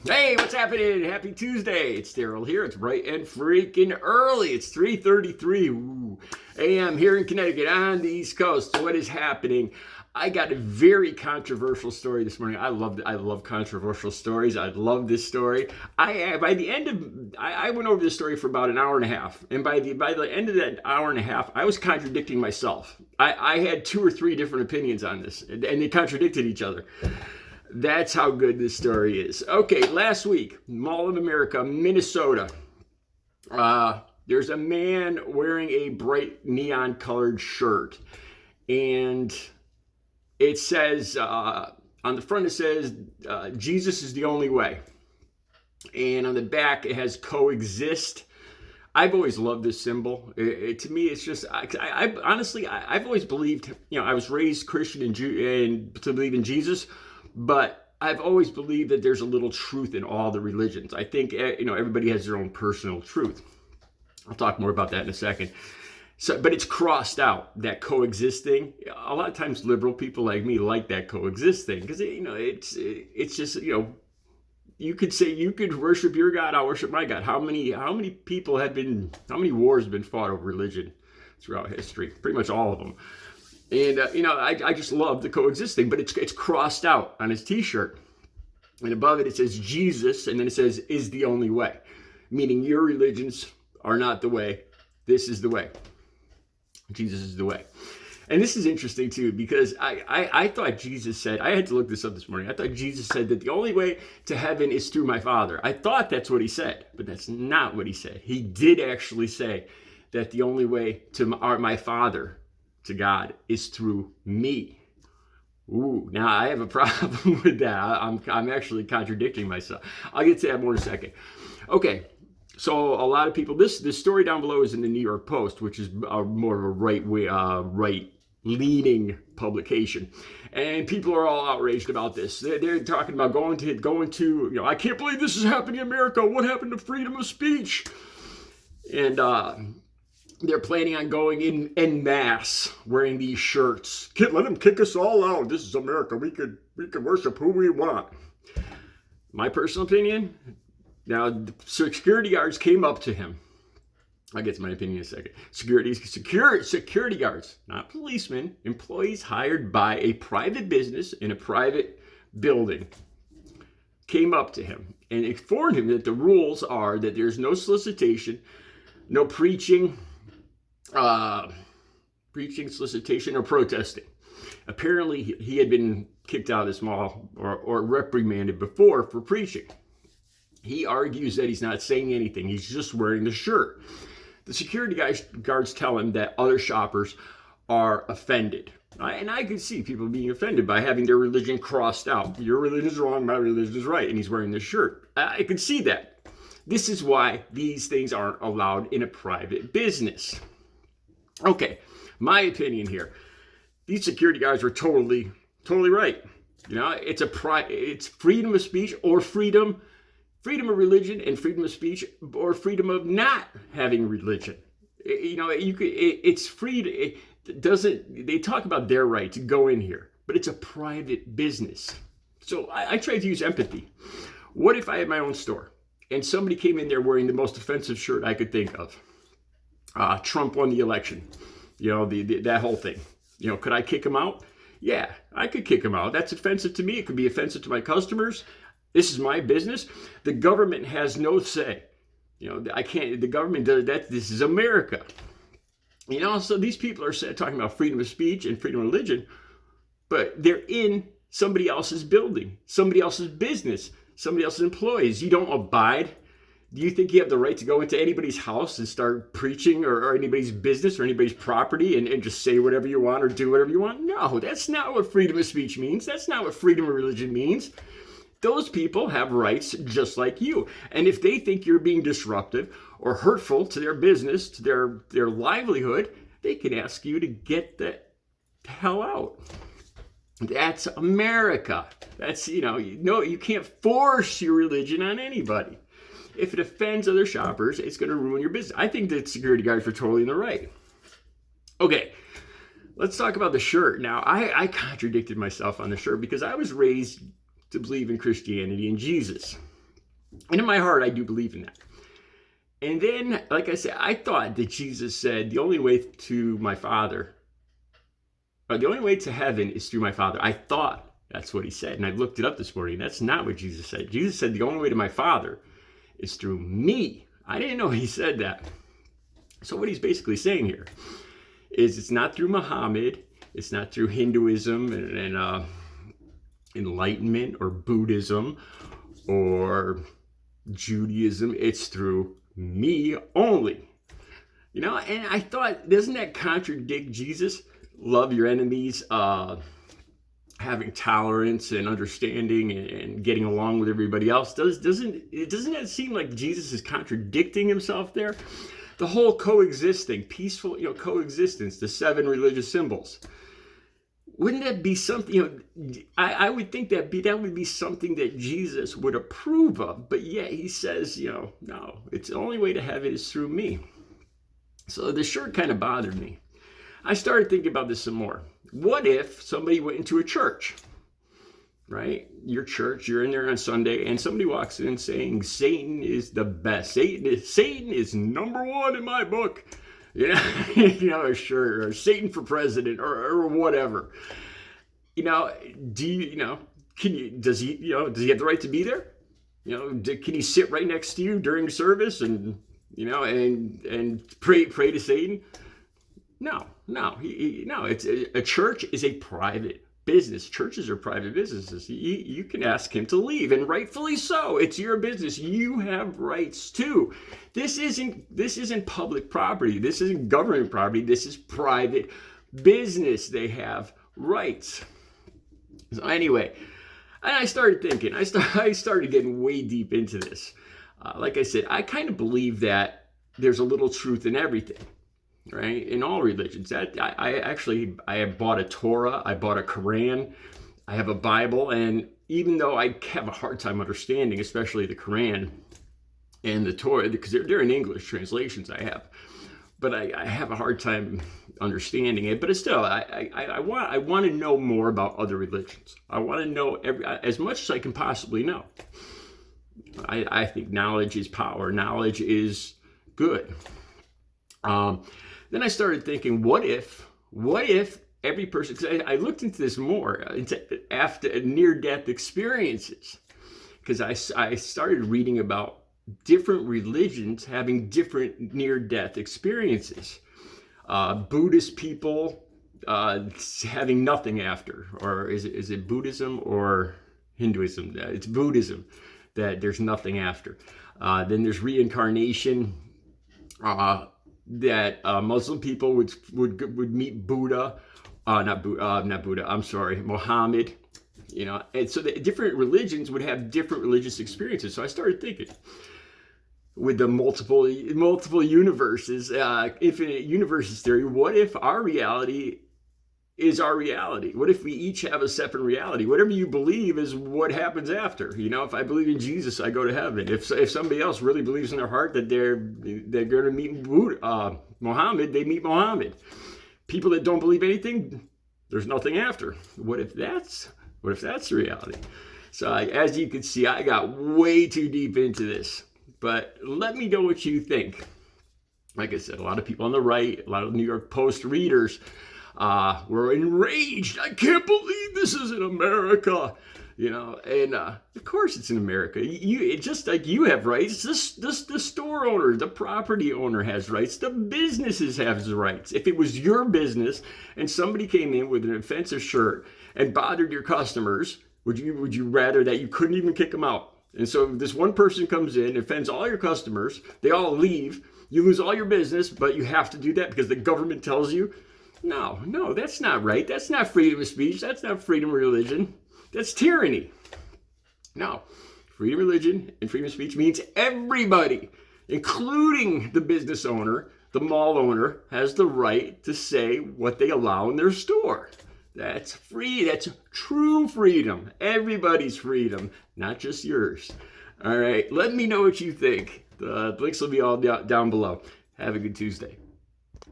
Hey, what's happening? Happy Tuesday. It's Daryl here. It's bright and freaking early. It's 3:33 a.m. here in Connecticut on the East Coast. What is happening? I got a very controversial story this morning. I love controversial stories. I love this story. I went over this story for about an hour and a half, and by the end of that hour and a half, I was contradicting myself. I had two or three different opinions on this, and they contradicted each other. That's how good this story is. Okay, last week, Mall of America, Minnesota. There's a man wearing a bright neon colored shirt. And it says, on the front it says, Jesus is the only way. And on the back it has coexist. I've always loved this symbol. To me, it's just, honestly, I've always believed, I was raised Christian and to believe in Jesus. But I've always believed that there's a little truth in all the religions. I think, everybody has their own personal truth. I'll talk more about that in a second. So, but it's crossed out, that coexisting. A lot of times liberal people like me like that coexisting because, it's just, you could say you could worship your God, I'll worship my God. How many wars have been fought over religion throughout history? Pretty much all of them. And, I just love the coexisting, but it's crossed out on his t-shirt. And above it says Jesus, and then it says is the only way. Meaning your religions are not the way. This is the way. Jesus is the way. And this is interesting too, because I thought Jesus said, I had to look this up this morning. I thought Jesus said that the only way to heaven is through my Father. I thought that's what he said, but that's not what he said. He did actually say that the only way to my Father, to God, is through me. Ooh, now I have a problem with that. I'm actually contradicting myself. I'll get to that more in a second. Okay, so a lot of people, this story down below is in the New York Post, which is more of a right-leaning publication, and people are all outraged about this. They're talking about going to. I can't believe this is happening in America. What happened to freedom of speech? And they're planning on going in mass wearing these shirts. Let them kick us all out. This is America. We could worship who we want. My personal opinion, now the security guards came up to him. I'll get to my opinion in a second. Security guards, not policemen, employees hired by a private business in a private building, came up to him and informed him that the rules are that there's no solicitation, no preaching, solicitation, or protesting. Apparently, he had been kicked out of this mall or reprimanded before for preaching. He argues that he's not saying anything. He's just wearing the shirt. The security guards tell him that other shoppers are offended. And I could see people being offended by having their religion crossed out. Your religion is wrong, my religion is right. And he's wearing this shirt. I could see that. This is why these things aren't allowed in a private business. Okay, my opinion here. These security guards were totally right. It's freedom of speech or freedom of religion and freedom of speech or freedom of not having religion. It's free. They talk about their right to go in here, but it's a private business. So I try to use empathy. What if I had my own store and somebody came in there wearing the most offensive shirt I could think of? Trump won the election, that whole thing. Could I kick him out? Yeah, I could kick him out. That's offensive to me. It could be offensive to my customers. This is my business. The government has no say. I can't, the government does that. This is America. So these people are talking about freedom of speech and freedom of religion, but they're in somebody else's building, somebody else's business, somebody else's employees. You don't abide. Do you think you have the right to go into anybody's house and start preaching or anybody's business or anybody's property and just say whatever you want or do whatever you want? No, that's not what freedom of speech means. That's not what freedom of religion means. Those people have rights just like you. And if they think you're being disruptive or hurtful to their business, to their livelihood, they can ask you to get the hell out. That's America. That's, you can't force your religion on anybody. If it offends other shoppers, it's going to ruin your business. I think that security guards were totally in the right. Okay, let's talk about the shirt. Now, I contradicted myself on the shirt because I was raised to believe in Christianity and Jesus. And in my heart, I do believe in that. And then, like I said, I thought that Jesus said the only way to my Father, or the only way to heaven is through my Father. I thought that's what he said. And I looked it up this morning. That's not what Jesus said. Jesus said the only way to my Father is through me. I didn't know he said that. So what he's basically saying here is it's not through Muhammad. It's not through Hinduism and Enlightenment or Buddhism or Judaism. It's through me only. And I thought, doesn't that contradict Jesus? Love your enemies, having tolerance and understanding and getting along with everybody else. Doesn't that seem like Jesus is contradicting himself there? The whole coexisting, peaceful, coexistence, the 7 religious symbols. Wouldn't that be something, I would think that would be something that Jesus would approve of, but yet he says, no, it's the only way to heaven is through me. So the shirt kind of bothered me. I started thinking about this some more. What if somebody went into a church, right? Your church, you're in there on Sunday, and somebody walks in saying, Satan is the best. Satan is number 1 in my book. A shirt, or Satan for president, or whatever. Does he have the right to be there? Can he sit right next to you during service and pray to Satan? No. It's a church is a private business. Churches are private businesses. You can ask him to leave, and rightfully so. It's your business. You have rights too. This isn't public property. This isn't government property. This is private business. They have rights. So anyway, and I started thinking. I started getting way deep into this. Like I said, I kind of believe that there's a little truth in everything. Right? In all religions. I have bought a Torah, I bought a Quran, I have a Bible, and even though I have a hard time understanding, especially the Quran and the Torah, because they're in English translations I have, but I have a hard time understanding it. But still, I want to know more about other religions. I want to know as much as I can possibly know. I think knowledge is power. Knowledge is good. Then I started thinking, what if every person, because I looked into this more, after near-death experiences, because I started reading about different religions having different near-death experiences. Buddhist people having nothing after, or is it Buddhism or Hinduism? It's Buddhism, that there's nothing after. Then there's reincarnation. That Muslim people would meet Buddha, not Buddha. I'm sorry, Muhammad. And so the different religions would have different religious experiences. So I started thinking, with the multiple universes, infinite universes theory, what if our reality is our reality? What if we each have a separate reality? Whatever you believe is what happens after. If I believe in Jesus, I go to heaven. If somebody else really believes in their heart that they're going to meet Muhammad, they meet Muhammad. People that don't believe anything, there's nothing after. What if that's the reality? So as you can see, I got way too deep into this. But let me know what you think. Like I said, a lot of people on the right, a lot of New York Post readers, were enraged. I can't believe this is in America, and of course it's in America. It's just like you have rights. The store owner, the property owner has rights. The businesses have rights. If it was your business and somebody came in with an offensive shirt and bothered your customers, would you rather that you couldn't even kick them out? And so this one person comes in, offends all your customers, they all leave, you lose all your business, but you have to do that because the government tells you? No, that's not right. That's not freedom of speech. That's not freedom of religion. That's tyranny. No, freedom of religion and freedom of speech means everybody, including the business owner, the mall owner, has the right to say what they allow in their store. That's free. That's true freedom. Everybody's freedom, not just yours. All right, let me know what you think. The links will be all down below. Have a good Tuesday.